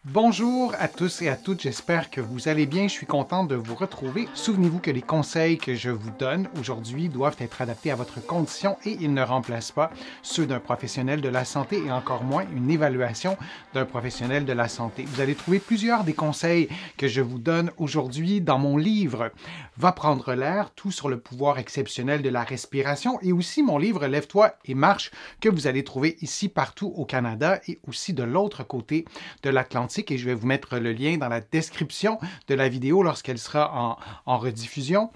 Bonjour à tous et à toutes, j'espère que vous allez bien, je suis content de vous retrouver. Souvenez-vous que les conseils que je vous donne aujourd'hui doivent être adaptés à votre condition et ils ne remplacent pas ceux d'un professionnel de la santé et encore moins une évaluation d'un professionnel de la santé. Vous allez trouver plusieurs des conseils que je vous donne aujourd'hui dans mon livre « Va prendre l'air, tout sur le pouvoir exceptionnel de la respiration » et aussi mon livre « Lève-toi et marche » que vous allez trouver ici partout au Canada et aussi de l'autre côté de l'Atlantique. Et je vais vous mettre le lien dans la description de la vidéo lorsqu'elle sera en rediffusion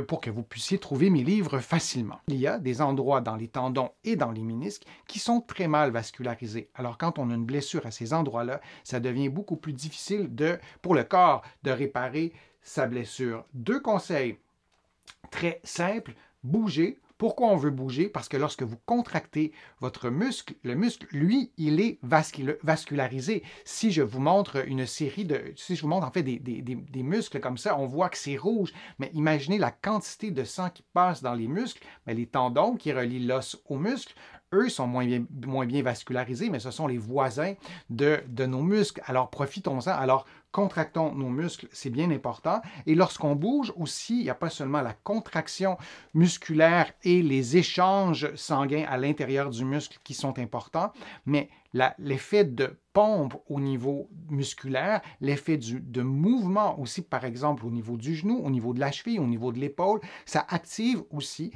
pour que vous puissiez trouver mes livres facilement. Il y a des endroits dans les tendons et dans les ménisques qui sont très mal vascularisés. Alors quand on a une blessure à ces endroits-là, ça devient beaucoup plus difficile pour le corps de réparer sa blessure. Deux conseils très simples, bouger. Pourquoi on veut bouger? Parce que lorsque vous contractez votre muscle, le muscle, lui, il est vascularisé. Si je vous montre si je vous montre en fait des muscles comme ça, on voit que c'est rouge. Mais imaginez la quantité de sang qui passe dans les muscles. Mais les tendons qui relient l'os au muscle, eux sont moins bien vascularisés, mais ce sont les voisins de nos muscles. Alors profitons-en. Alors contractons nos muscles, c'est bien important. Et lorsqu'on bouge aussi, il n'y a pas seulement la contraction musculaire et les échanges sanguins à l'intérieur du muscle qui sont importants, mais l'effet de pompe au niveau musculaire, l'effet de mouvement aussi, par exemple, au niveau du genou, au niveau de la cheville, au niveau de l'épaule, ça active aussi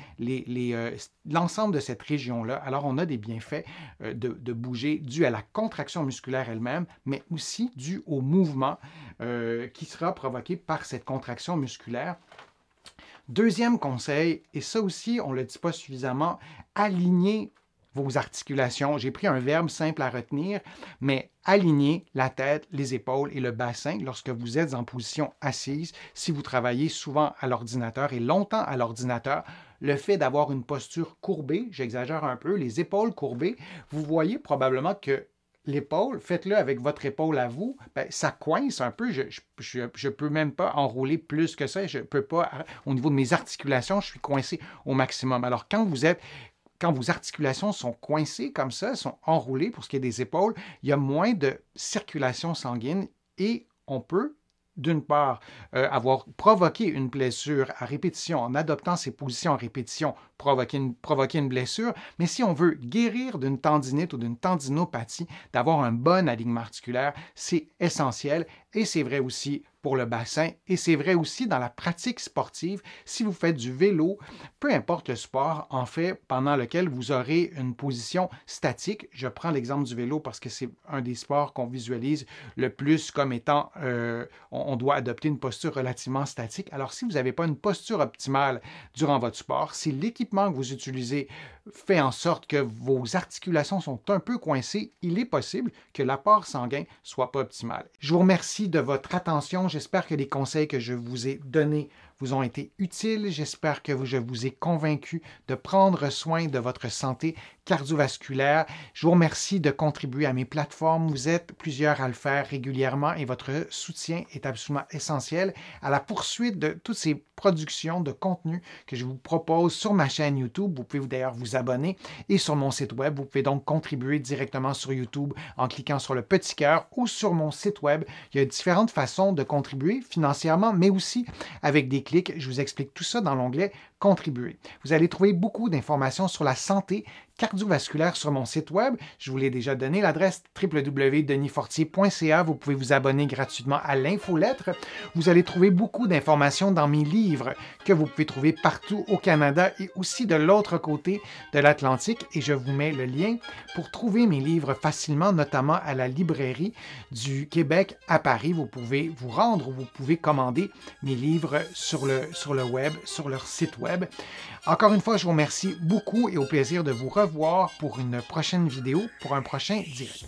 l'ensemble de cette région-là. Alors, on a des bienfaits de bouger dus à la contraction musculaire elle-même, mais aussi dû au mouvement qui sera provoqué par cette contraction musculaire. Deuxième conseil, et ça aussi, on ne le dit pas suffisamment, aligner vos articulations. J'ai pris un verbe simple à retenir, mais aligner la tête, les épaules et le bassin lorsque vous êtes en position assise, si vous travaillez souvent à l'ordinateur et longtemps à l'ordinateur, le fait d'avoir une posture courbée, j'exagère un peu, les épaules courbées, vous voyez probablement que l'épaule, faites-le avec votre épaule à vous, bien, ça coince un peu. Je ne peux même pas enrouler plus que ça. Je peux pas, au niveau de mes articulations, je suis coincé au maximum. Alors, quand vos articulations sont coincées comme ça, sont enroulées pour ce qui est des épaules, il y a moins de circulation sanguine et on peut d'une part, avoir provoqué une blessure à répétition en adoptant ces positions à répétition, provoquer une blessure, mais si on veut guérir d'une tendinite ou d'une tendinopathie, d'avoir un bon alignement articulaire, c'est essentiel et c'est vrai aussi pour le bassin et c'est vrai aussi dans la pratique sportive. Si vous faites du vélo, peu importe le sport, en fait, pendant lequel vous aurez une position statique, je prends l'exemple du vélo parce que c'est un des sports qu'on visualise le plus comme étant, on doit adopter une posture relativement statique. Alors, si vous n'avez pas une posture optimale durant votre sport, si l'équipement que vous utilisez fait en sorte que vos articulations sont un peu coincées, il est possible que l'apport sanguin ne soit pas optimal. Je vous remercie de votre attention. J'espère que les conseils que je vous ai donnés vous ont été utiles. J'espère que je vous ai convaincu de prendre soin de votre santé cardiovasculaire. Je vous remercie de contribuer à mes plateformes. Vous êtes plusieurs à le faire régulièrement et votre soutien est absolument essentiel à la poursuite de toutes ces productions de contenu que je vous propose sur ma chaîne YouTube. Vous pouvez d'ailleurs vous abonner et sur mon site web. Vous pouvez donc contribuer directement sur YouTube en cliquant sur le petit cœur ou sur mon site web. Il y a différentes façons de contribuer financièrement, mais aussi avec des clics. Je vous explique tout ça dans l'onglet « Contribuer ». Vous allez trouver beaucoup d'informations sur la santé cardiovasculaire sur mon site web. Je vous l'ai déjà donné, l'adresse www.denisfortier.ca. Vous pouvez vous abonner gratuitement à l'infolettre. Vous allez trouver beaucoup d'informations dans mes livres que vous pouvez trouver partout au Canada et aussi de l'autre côté de l'Atlantique. Et je vous mets le lien pour trouver mes livres facilement, notamment à la librairie du Québec à Paris. Vous pouvez vous rendre ou vous pouvez commander mes livres sur le web, sur leur site web. Encore une fois, je vous remercie beaucoup et au plaisir de vous revoir pour une prochaine vidéo, pour un prochain direct.